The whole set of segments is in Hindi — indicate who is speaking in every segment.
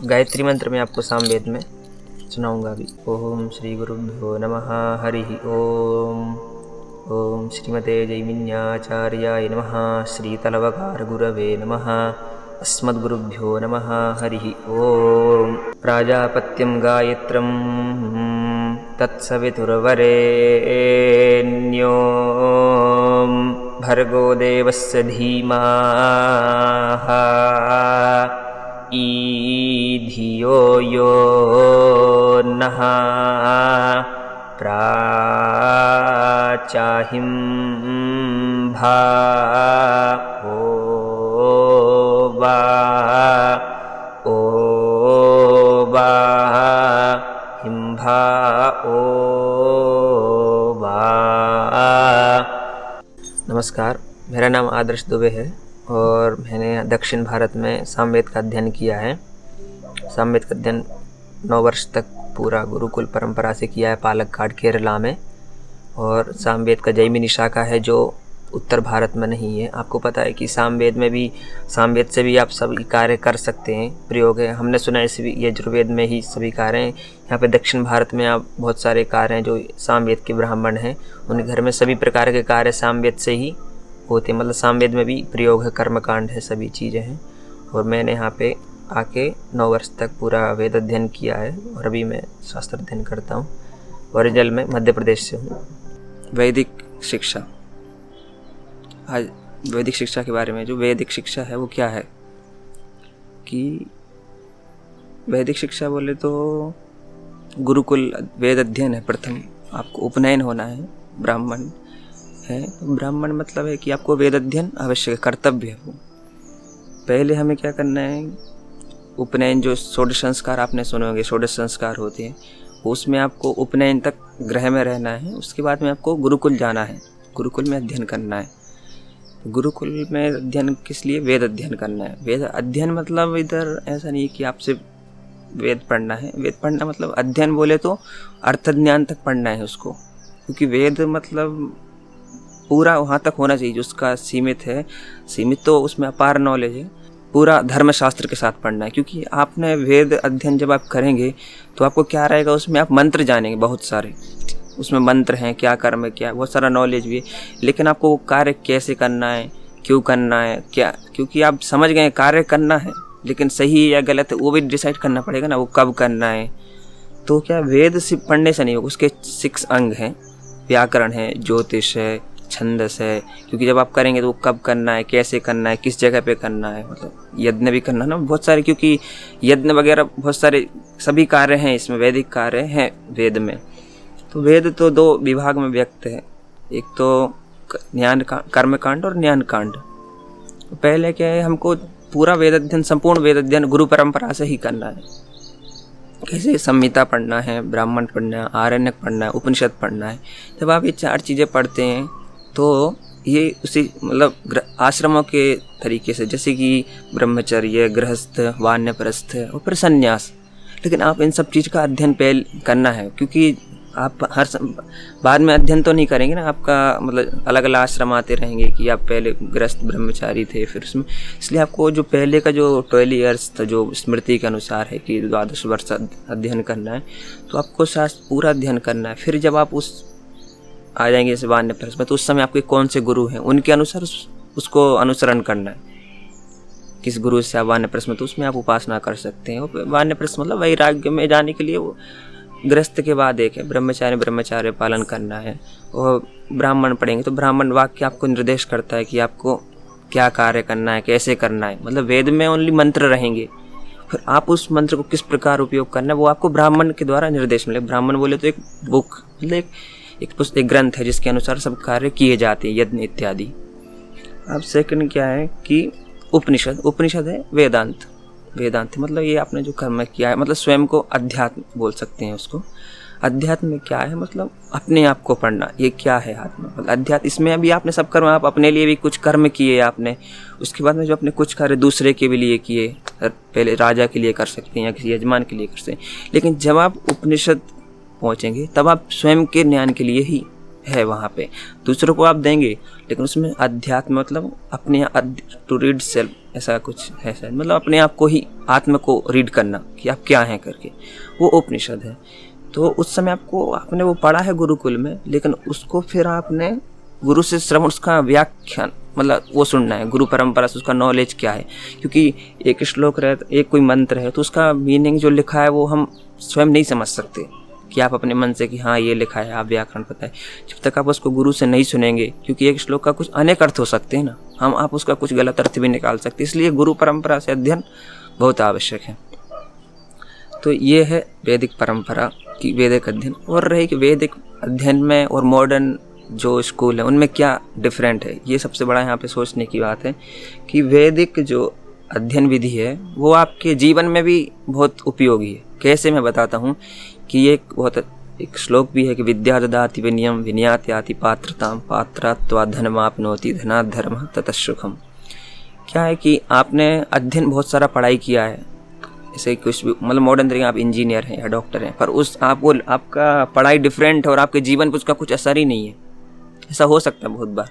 Speaker 1: गायत्री मंत्र में आपको सामवेद में सुनाऊंगा अभी। ओम श्री गुरुभ्यो नमः। हरि ओम। ओम श्रीमते जैमिन्याचार्याय नमः। श्रीतलवकार गुरवे नमः। अस्मद्गुरुभ्यो नमः। हरि ओम। प्राजापत्यं गायत्रं तत्सवितुर्वरेण्यो भर्गो देवस्य धीमहि धियो यो नः प्राचाहिं भा ओ वा हिंभा ओ वा। नमस्कार, मेरा नाम आदर्श दुबे है और मैंने दक्षिण भारत में सामवेद का अध्ययन किया है। सामवेद का अध्ययन 9 वर्ष तक पूरा गुरुकुल परंपरा से किया है पालक्काड केरला में। और सामवेद का जैमिनी शाखा है जो उत्तर भारत में नहीं है। आपको पता है कि सामवेद से भी आप सभी कार्य कर सकते हैं, प्रयोग है। हमने सुना है यजुर्वेद में ही सभी कार्य हैं। यहाँ पे दक्षिण भारत में आप बहुत सारे कार्य हैं जो सामवेद के ब्राह्मण हैं, उनके घर में सभी प्रकार के कार्य सामवेद से ही होते हैं। मतलब सामवेद में भी प्रयोग है, कर्मकांड है, सभी चीज़ें हैं। और मैंने यहाँ पे आके 9 वर्ष तक पूरा वेद अध्ययन किया है और अभी मैं शास्त्र अध्ययन करता हूँ। ओरिजिनल में मध्य प्रदेश से हूँ। वैदिक शिक्षा, आज वैदिक शिक्षा के बारे में। जो वैदिक शिक्षा है वो क्या है कि वैदिक शिक्षा बोले तो गुरुकुल वेद अध्ययन है। प्रथम आपको उपनयन होना है, ब्राह्मण है। ब्राह्मण मतलब है कि आपको वेद अध्ययन अवश्य कर्तव्य है। वो पहले हमें क्या करना है, उपनयन जो षोडश संस्कार आपने सुने होंगे, षोडश संस्कार होते हैं, उसमें आपको उपनयन तक गृह में रहना है। उसके बाद में आपको गुरुकुल जाना है, गुरुकुल में अध्ययन करना है। गुरुकुल में अध्ययन किस लिए? वेद अध्ययन करना है। वेद अध्ययन मतलब इधर ऐसा नहीं है कि आपसे वेद पढ़ना है। वेद पढ़ना मतलब अध्ययन बोले तो अर्थ ज्ञान तक पढ़ना है उसको, क्योंकि वेद मतलब पूरा वहाँ तक होना चाहिए जो उसका सीमित है। सीमित तो उसमें अपार नॉलेज है, पूरा धर्मशास्त्र के साथ पढ़ना है। क्योंकि आपने वेद अध्ययन जब आप करेंगे तो आपको क्या रहेगा, उसमें आप मंत्र जानेंगे बहुत सारे। उसमें मंत्र हैं, क्या कर्म है, क्या बहुत सारा नॉलेज भी है। लेकिन आपको वो कार्य कैसे करना है, क्यों करना है, क्या, क्योंकि आप समझ गए कार्य करना है, लेकिन सही या गलत है वो भी डिसाइड करना पड़ेगा ना, वो कब करना है। तो क्या वेद सिर्फ पढ़ने से नहीं होगा, उसके 6 अंग हैं। व्याकरण है, ज्योतिष है, छंदस है। क्योंकि जब आप करेंगे तो वो कब करना है, कैसे करना है, किस जगह पे करना है, मतलब यज्ञ भी करना ना बहुत सारे। क्योंकि यज्ञ वगैरह बहुत सारे सभी कार्य हैं इसमें, वैदिक कार्य हैं वेद में। तो वेद तो 2 विभाग में व्यक्त है, एक तो ज्ञान कर्मकांड और ज्ञान कांड। तो पहले क्या है, हमको पूरा वेद अध्ययन, संपूर्ण वेद अध्ययन गुरु परंपरा से ही करना है। कैसे? संहिता पढ़ना है, ब्राह्मण पढ़ना है, आरण्यक पढ़ना है, उपनिषद पढ़ना है। जब आप ये 4 चीज़ें पढ़ते हैं तो ये उसी मतलब आश्रमों के तरीके से, जैसे कि ब्रह्मचर्य, गृहस्थ, वानप्रस्थ और फिर संन्यास। लेकिन आप इन सब चीज़ का अध्ययन पहले करना है, क्योंकि आप बाद में अध्ययन तो नहीं करेंगे ना। आपका मतलब अलग अलग आश्रम आते रहेंगे कि आप पहले गृहस्थ ब्रह्मचारी थे, फिर उसमें, इसलिए आपको जो पहले का जो 12 ईयर्स था, जो स्मृति के अनुसार है कि 12 वर्ष अध्ययन करना है, तो आपको शास्त्र पूरा अध्ययन करना है। फिर जब आप उस आ जाएंगे जैसे वानप्रस्थ में, तो उस समय आपके कौन से गुरु हैं उनके अनुसार उसको अनुसरण करना है। किस गुरु से आप वानप्रस्थ में, तो उसमें आप उपासना कर सकते हैं। वानप्रस्थ मतलब वैराग्य में जाने के लिए वो गृहस्थ के बाद एक है ब्रह्मचार्य पालन करना है। और ब्राह्मण पढ़ेंगे तो ब्राह्मण वाक्य आपको निर्देश करता है कि आपको क्या कार्य करना है, कैसे करना है। मतलब वेद में ओनली मंत्र रहेंगे, फिर आप उस मंत्र को किस प्रकार उपयोग करना है वो आपको ब्राह्मण के द्वारा निर्देश मिले। ब्राह्मण बोले तो एक बुक, मतलब एक ग्रंथ है जिसके अनुसार सब कार्य किए जाते हैं, यज्ञ इत्यादि। अब सेकंड क्या है कि उपनिषद है वेदांत। मतलब ये आपने जो कर्म किया है, मतलब स्वयं को अध्यात्म बोल सकते हैं उसको। अध्यात्म में क्या है, मतलब अपने आप को पढ़ना, ये क्या है आत्मा, मतलब अध्यात्म। इसमें अभी आपने सब कर्म, आप अपने लिए भी कुछ कर्म किए आपने, उसके बाद में जो अपने कुछ कार्य दूसरे के भी लिए किए, पहले राजा के लिए कर सकते हैं या किसी यजमान के लिए कर सकते हैं। लेकिन जब आप उपनिषद पहुँचेंगे तब आप स्वयं के ज्ञान के लिए ही
Speaker 2: है वहाँ पे, दूसरों को आप देंगे, लेकिन उसमें अध्यात्म मतलब अपने टू रीड सेल्फ, ऐसा कुछ है शायद, मतलब अपने आप को ही, आत्मा को रीड करना कि आप क्या हैं करके, वो उपनिषद है। तो उस समय आपने वो पढ़ा है गुरुकुल में, लेकिन उसको फिर आपने गुरु से श्रवण, उसका व्याख्यान मतलब वो सुनना है, गुरु परंपरा से उसका नॉलेज क्या है। क्योंकि एक श्लोक एक कोई मंत्र है तो उसका मीनिंग जो लिखा है वो हम स्वयं नहीं समझ सकते कि आप अपने मन से कि हाँ ये लिखा है, आप व्याकरण पता है, जब तक आप उसको गुरु से नहीं सुनेंगे। क्योंकि एक श्लोक का कुछ अनेक अर्थ हो सकते हैं ना, आप उसका कुछ गलत अर्थ भी निकाल सकते हैं, इसलिए गुरु परंपरा से अध्ययन बहुत आवश्यक है। तो ये है वैदिक परंपरा की वैदिक अध्ययन। और रहे कि वैदिक अध्ययन में और मॉडर्न जो स्कूल है उनमें क्या डिफरेंट है, ये सबसे बड़ा यहाँ पे सोचने की बात है कि वैदिक जो अध्ययन विधि है वो आपके जीवन में भी बहुत उपयोगी है। कैसे, मैं बताता हूँ कि एक श्लोक भी है कि विद्या ददाति विनयम विनयात याति पात्रताम पात्रात्वा धनमाप्नोति धनात् धर्मः ततः सुखम। क्या है कि आपने अध्ययन बहुत सारा पढ़ाई किया है, ऐसे कुछ भी मतलब मॉडर्न तरीके, आप इंजीनियर हैं या डॉक्टर हैं, पर आपका पढ़ाई डिफरेंट है और आपके जीवन पर उसका कुछ असर ही नहीं है। ऐसा हो सकता है बहुत बार।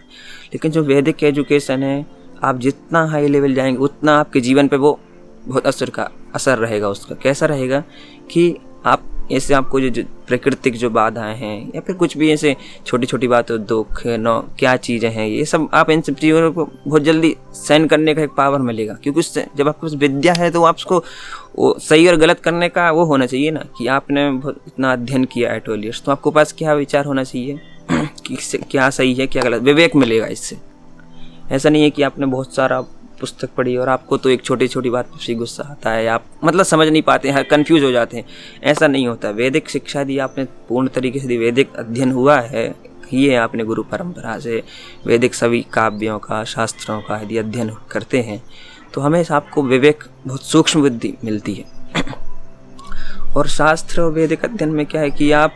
Speaker 2: लेकिन जो वैदिक एजुकेशन है, आप जितना हाई लेवल जाएंगे उतना आपके जीवन पे वो बहुत असर रहेगा। उसका कैसा रहेगा कि आप ऐसे आपको जो प्राकृतिक जो बाधाएं हैं या फिर कुछ भी ऐसे छोटी छोटी बातों, दुख क्या चीज़ें हैं, ये सब आप इन सब चीज़ों को बहुत जल्दी सहन करने का एक पावर मिलेगा। क्योंकि उससे जब आपके पास विद्या है तो आपको वो सही और गलत करने का वो होना चाहिए ना, कि आपने बहुत इतना अध्ययन किया है 12 ईयर्स, तो आपको पास क्या विचार होना चाहिए कि क्या सही है क्या गलत, विवेक मिलेगा इससे। ऐसा नहीं है कि आपने बहुत सारा पुस्तक पढ़ी और आपको तो एक छोटी छोटी बात पर से गुस्सा आता है, आप मतलब समझ नहीं पाते हैं, कंफ्यूज हो जाते हैं। ऐसा नहीं होता। वैदिक शिक्षा दी आपने पूर्ण तरीके से, वैदिक अध्ययन हुआ है, ये आपने गुरु परंपरा से वैदिक सभी काव्यों का, शास्त्रों का यदि अध्ययन करते हैं तो हमेशा आपको विवेक, बहुत सूक्ष्म बुद्धि मिलती है। और शास्त्र और वैदिक अध्ययन में क्या है कि आप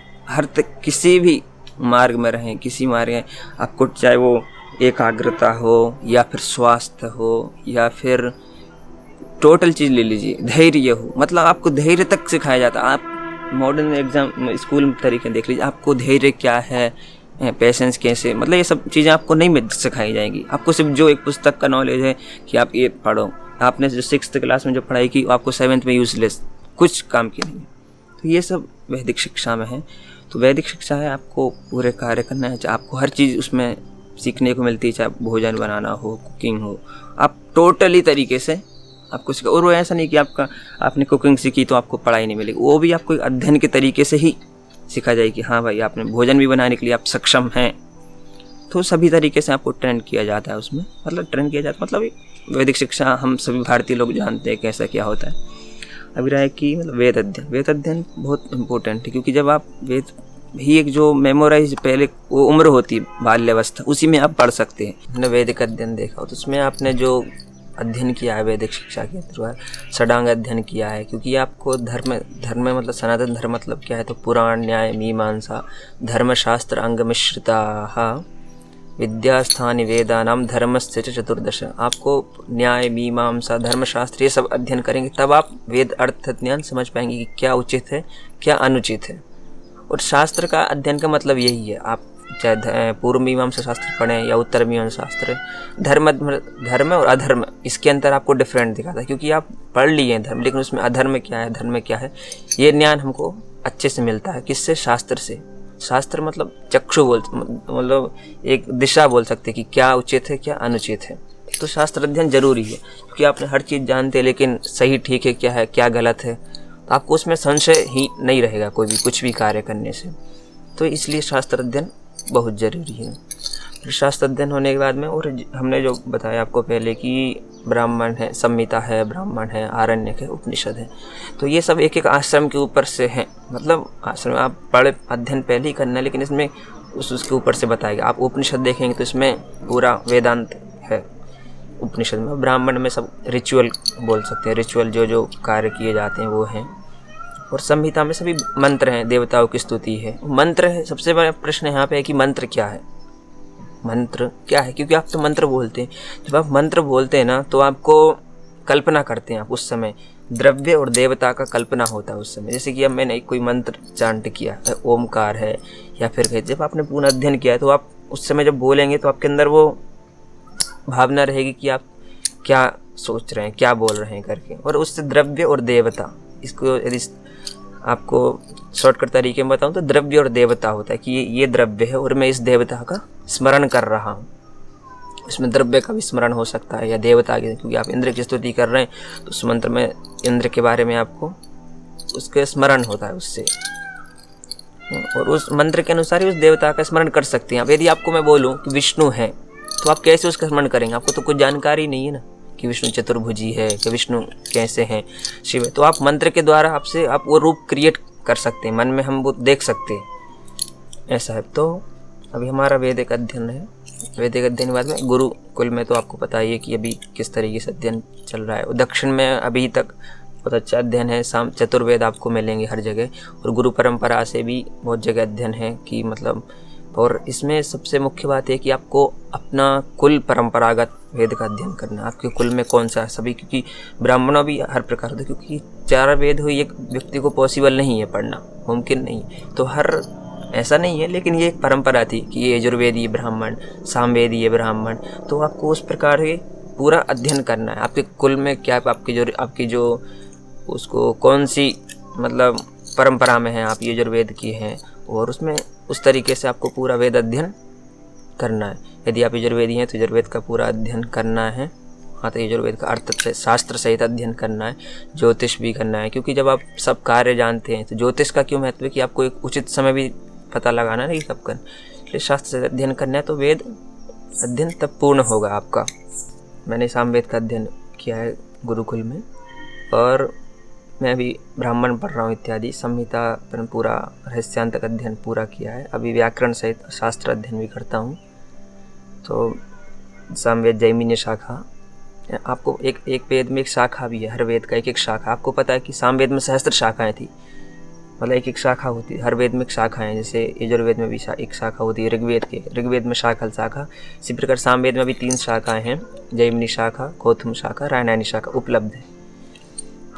Speaker 2: किसी भी मार्ग में रहें, किसी मार्ग में आपको, चाहे वो एकाग्रता हो या फिर स्वास्थ्य हो या फिर टोटल चीज़ ले लीजिए, धैर्य हो, मतलब आपको धैर्य तक सिखाया जाता है। आप मॉडर्न एग्जाम स्कूल तरीके देख लीजिए, आपको धैर्य क्या है, पेशेंस कैसे, मतलब ये सब चीज़ें आपको नहीं सिखाई जाएंगी। आपको सिर्फ जो एक पुस्तक का नॉलेज है कि आप ये पढ़ो, आपने जो 6th क्लास में जो पढ़ाई की आपको 7th में यूजलेस, कुछ काम की नहीं। तो ये सब वैदिक शिक्षा में है। तो वैदिक शिक्षा है आपको पूरे कार्य करना है, आपको हर चीज़ उसमें सीखने को मिलती है, चाहे भोजन बनाना हो, कुकिंग हो, आप टोटली तरीके से आपको सीखा। और वो ऐसा नहीं कि आपने कुकिंग सीखी तो आपको पढ़ाई नहीं मिलेगी, वो भी आपको अध्ययन के तरीके से ही सीखा जाए कि हाँ भाई आपने भोजन भी बनाने के लिए आप सक्षम हैं। तो सभी तरीके से आपको ट्रेन किया जाता है उसमें, मतलब ट्रेन किया जाता है, मतलब वैदिक शिक्षा हम सभी भारतीय लोग जानते हैं कैसा क्या होता है। अभी रहा है कि मतलब वेद अध्ययन बहुत इम्पोर्टेंट है, क्योंकि जब आप वेद ही एक जो मेमोराइज पहले वो उम्र होती है बाल्यावस्था, उसी में आप पढ़ सकते हैं। हमने वैदिक अध्ययन देखा हो तो उसमें आपने जो अध्ययन किया है वैदिक शिक्षा के थ्रू षडांग अध्ययन किया है। क्योंकि आपको धर्म में मतलब सनातन धर्म मतलब क्या है, तो पुराण न्याय मीमांसा धर्मशास्त्र अंग मिश्रिता विद्यास्थानि वेदानाम धर्मस्य च चतुर्दश। आपको न्याय मीमांसा धर्मशास्त्र ये सब अध्ययन करेंगे तब आप वेद अर्थ ज्ञान समझ पाएंगे कि क्या उचित है क्या अनुचित है। और शास्त्र का अध्ययन का मतलब यही है, आप चाहे पूर्व मीमांसा शास्त्र पढ़ें या उत्तर मीमांसा शास्त्र, धर्म और अधर्म इसके अंदर आपको डिफरेंट दिखाता है। क्योंकि आप पढ़ लिए हैं धर्म, लेकिन उसमें अधर्म क्या है धर्म क्या है ये ज्ञान हमको अच्छे से मिलता है। किससे? शास्त्र से। शास्त्र मतलब चक्षु मतलब एक दिशा बोल सकते कि क्या उचित है क्या अनुचित है। तो शास्त्र अध्ययन जरूरी है, क्योंकि आपने हर चीज़ जानते हैं लेकिन सही ठीक है क्या है क्या गलत है, तो आपको उसमें संशय ही नहीं रहेगा कोई भी कुछ भी कार्य करने से। तो इसलिए शास्त्र अध्ययन बहुत ज़रूरी है। फिर शास्त्र अध्ययन होने के बाद में, और हमने जो बताया आपको पहले कि ब्राह्मण है, संहिता है, ब्राह्मण है, आरण्यक है, उपनिषद है, तो ये सब एक एक आश्रम के ऊपर से हैं। मतलब आश्रम आप पढ़े अध्ययन पहले ही करना है, लेकिन इसमें उसके ऊपर से बताएगा। आप उपनिषद देखेंगे तो इसमें पूरा वेदांत है उपनिषद में। ब्राह्मण में सब रिचुअल बोल सकते हैं, रिचुअल जो कार्य किए जाते हैं वो हैं। और संहिता में सभी मंत्र हैं, देवताओं की स्तुति है, मंत्र है। सबसे बड़ा प्रश्न यहाँ पे है कि मंत्र क्या है, मंत्र क्या है? क्योंकि आप तो मंत्र बोलते हैं, जब आप मंत्र बोलते हैं ना तो आपको कल्पना करते हैं आप उस समय
Speaker 1: द्रव्य और देवता का कल्पना होता है उस समय। जैसे कि अब मैंने कोई मंत्र चांट किया, ओमकार है या फिर जब आपने पूर्ण अध्ययन किया है तो आप उस समय जब बोलेंगे तो आपके अंदर वो भावना रहेगी कि आप क्या सोच रहे हैं, क्या बोल रहे हैं करके। और उससे द्रव्य और देवता, इसको यदि आपको शॉर्टकट तरीके में बताऊं तो द्रव्य और देवता होता है कि ये द्रव्य है और मैं इस देवता का स्मरण कर रहा हूँ। इसमें द्रव्य का भी स्मरण हो सकता है या देवता के, क्योंकि आप इंद्र की स्तुति कर रहे हैं तो उस मंत्र में इंद्र के बारे में आपको उसके स्मरण होता है उससे, और उस मंत्र के अनुसार ही उस देवता का स्मरण कर सकते हैं। अब यदि आपको मैं बोलूं कि विष्णु है तो आप कैसे उसका स्मरण करेंगे? आपको तो कुछ जानकारी नहीं है ना कि विष्णु चतुर्भुजी है, कि विष्णु कैसे हैं, शिव है। तो आप मंत्र के द्वारा आप वो रूप क्रिएट कर सकते हैं, मन में हम वो देख सकते हैं, ऐसा है। तो अभी हमारा वैदिक अध्ययन है। वैदिक अध्ययन के बाद में गुरुकुल में तो आपको पता ही है कि अभी किस तरीके से अध्ययन चल रहा है। और दक्षिण में अभी तक बहुत अच्छा अध्ययन है, साम चतुर्वेद आपको मिलेंगे हर जगह, और गुरु परंपरा से भी बहुत जगह अध्ययन है कि मतलब। और इसमें सबसे मुख्य बात है कि आपको अपना कुल परंपरागत वेद का अध्ययन करना है। आपके कुल में कौन सा है सभी, क्योंकि ब्राह्मणों भी हर प्रकार होते, क्योंकि 4 वेद हुई एक व्यक्ति को पॉसिबल नहीं है पढ़ना, मुमकिन नहीं। तो हर ऐसा नहीं है, लेकिन ये एक परंपरा थी कि ये यजुर्वेदीय ब्राह्मण, सामवेदीय ब्राह्मण, तो आपको उस प्रकार के पूरा अध्ययन करना है। आपके कुल में क्या आपकी जो उसको कौन सी मतलब परंपरा में है, आप यजुर्वेद की हैं, और उसमें उस तरीके से आपको पूरा वेद अध्ययन करना है। यदि आप यजुर्वेदी हैं तो यजुर्वेद का पूरा अध्ययन करना है। हाँ, तो यजुर्वेद का अर्थ से शास्त्र सहित अध्ययन करना है, ज्योतिष भी करना है, क्योंकि जब आप सब कार्य जानते हैं तो ज्योतिष का क्यों महत्व है कि आपको एक उचित समय भी पता लगाना नहीं सब कर, इसलिए शास्त्र से अध्ययन करना है। तो वेद अध्ययन तब पूर्ण होगा आपका। मैंने सामवेद का अध्ययन किया है गुरुकुल में, और मैं अभी ब्राह्मण पढ़ रहा हूँ इत्यादि, संहिता पर पूरा रहस्यांतक अध्ययन पूरा किया है। अभी व्याकरण सहित शास्त्र अध्ययन भी करता हूँ। तो सामवेद जैमिन्य शाखा, आपको एक वेद में एक शाखा भी है, हर वेद का एक शाखा। आपको पता है कि सामवेद में सहस्त्र शाखाएं थी, मतलब एक शाखा होती है, हर वेद में एक शाखा है। जैसे यजुर्वेद में भी एक शाखा होती है, ऋग्वेद में शाखा। इसी प्रकार सामवेद में भी 3 शाखाएं हैं, जैमिनी शाखा, कौथुम शाखा, रायनानी शाखा उपलब्ध है।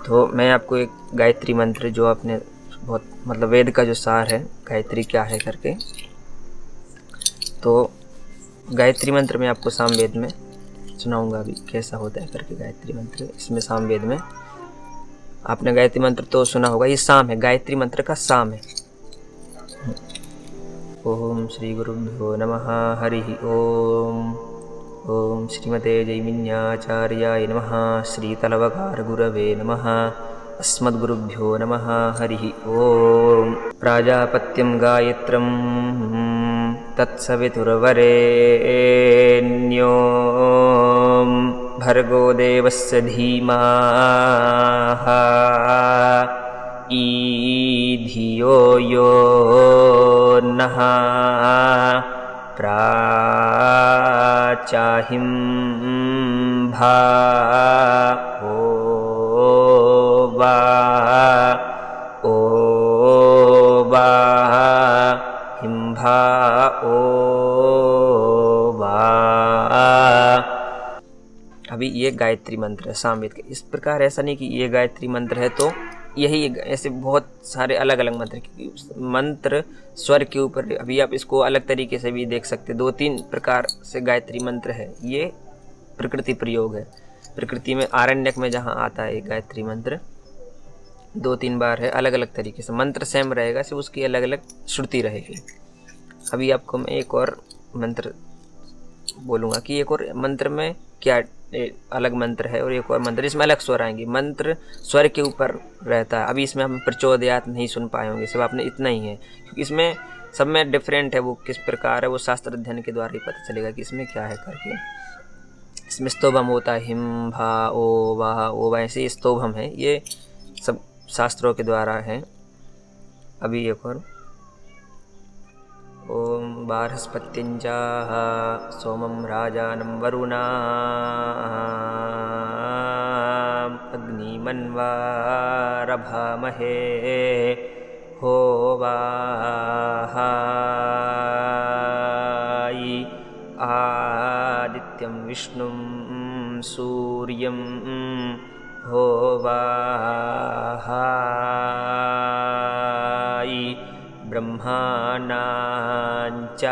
Speaker 1: तो मैं आपको एक गायत्री मंत्र, जो आपने बहुत मतलब वेद का जो सार है गायत्री क्या है करके, तो गायत्री मंत्र में आपको सामवेद में सुनाऊंगा अभी कैसा होता है करके गायत्री मंत्र। इसमें सामवेद में आपने गायत्री मंत्र तो सुना होगा, ये साम है, गायत्री मंत्र का साम है। ओम श्री गुरुभ्यो नमः, हरि ओम। ओम श्रीमते जैमिन्याचार्याय नमः, श्रीतलवकार गुरवे नमः, अस्मद्गुरुभ्यो नमः, हरि ओम। प्राजापत्यं गायत्रं तत्सवितुर्वरेण्यो भर्गो देवस्य धीमः धियो यो नः प्राचाहिं भा ओ वा हिंभा ओ वा। अभी ये गायत्री मंत्र है सामवेद के। इस प्रकार ऐसा नहीं कि ये गायत्री मंत्र है तो यही, ऐसे बहुत सारे अलग अलग मंत्र, क्योंकि मंत्र स्वर के ऊपर, अभी आप इसको अलग तरीके से भी देख सकते। 2-3 प्रकार से गायत्री मंत्र है। ये प्रकृति प्रयोग है, प्रकृति में आरण्यक में जहाँ आता है गायत्री मंत्र 2-3 बार है, अलग अलग तरीके से। मंत्र सेम रहेगा, सिर्फ उसकी अलग अलग श्रुति रहेगी। अभी आपको मैं एक और मंत्र बोलूँगा कि एक और मंत्र में क्या अलग मंत्र है और एक और मंत्र, इसमें अलग स्वर आएंगे। मंत्र स्वर के ऊपर रहता है। अभी इसमें हम प्रचोदयात नहीं सुन पाए होंगे, सिर्फ आपने इतना ही है, क्योंकि इसमें सब में डिफरेंट है। वो किस प्रकार है वो शास्त्र अध्ययन के द्वारा ही पता चलेगा कि इसमें क्या है करके। इसमें स्तोभम होता है, हिम भा ओ वाह, ऐसे स्तोभम है। ये सब शास्त्रों के द्वारा है। अभी एक और, ओम बारहस्पत्यंजाः सोमं राजानं वरुणाम् अग्निमन्वारभामहे होवाहायि आदित्यं विष्णुं सूर्यं होवाहाई ब्रह्माणांच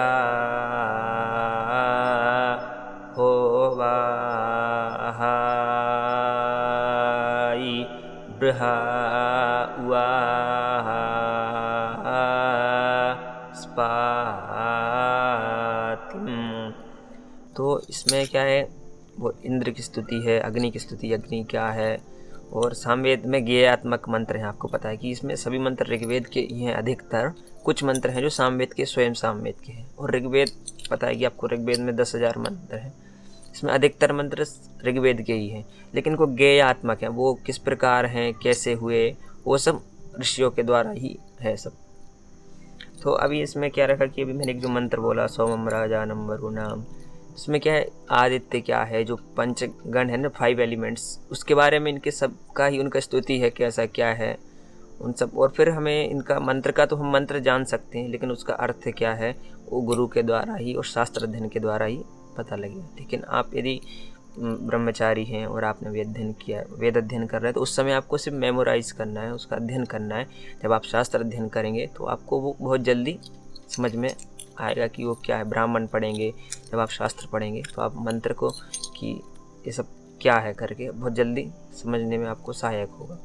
Speaker 1: होवाहाई बृहस्पतिम्। तो इसमें क्या है, वो इंद्र की स्तुति है, अग्नि की स्तुति, अग्नि क्या है। और सामवेद में गेयात्मक मंत्र हैं, आपको पता है कि इसमें सभी मंत्र ऋग्वेद के ही हैं अधिकतर। कुछ मंत्र हैं जो सामवेद के, स्वयं सामवेद के हैं। और ऋग्वेद पता है कि आपको, ऋग्वेद में 10,000 मंत्र हैं, इसमें अधिकतर मंत्र ऋग्वेद के ही हैं। लेकिन वो गेयात्मक हैं, वो किस प्रकार हैं, कैसे हुए, वो सब ऋषियों के द्वारा ही है सब। तो अभी इसमें क्या रखा कि अभी मैंने एक जो मंत्र बोला, सोमम राजानम वरुणाम, इसमें क्या है, आदित्य क्या है, जो पंचगण है ना, 5 एलिमेंट्स, उसके बारे में इनके सब का ही उनका स्तुति है, कैसा क्या है उन सब। और फिर हमें इनका मंत्र का तो हम मंत्र जान सकते हैं, लेकिन उसका अर्थ क्या है वो गुरु के द्वारा ही और शास्त्र अध्ययन के द्वारा ही पता लगेगा। लेकिन आप यदि ब्रह्मचारी हैं और आपने वेद अध्ययन कर रहे हैं, तो उस समय आपको सिर्फ मेमोराइज करना है, उसका अध्ययन करना है। जब आप शास्त्र अध्ययन करेंगे तो आपको वो बहुत जल्दी समझ में आएगा कि वो क्या है। ब्राह्मण पढ़ेंगे, जब आप शास्त्र पढ़ेंगे तो आप मंत्र को कि ये सब क्या है करके बहुत जल्दी समझने में आपको सहायक होगा।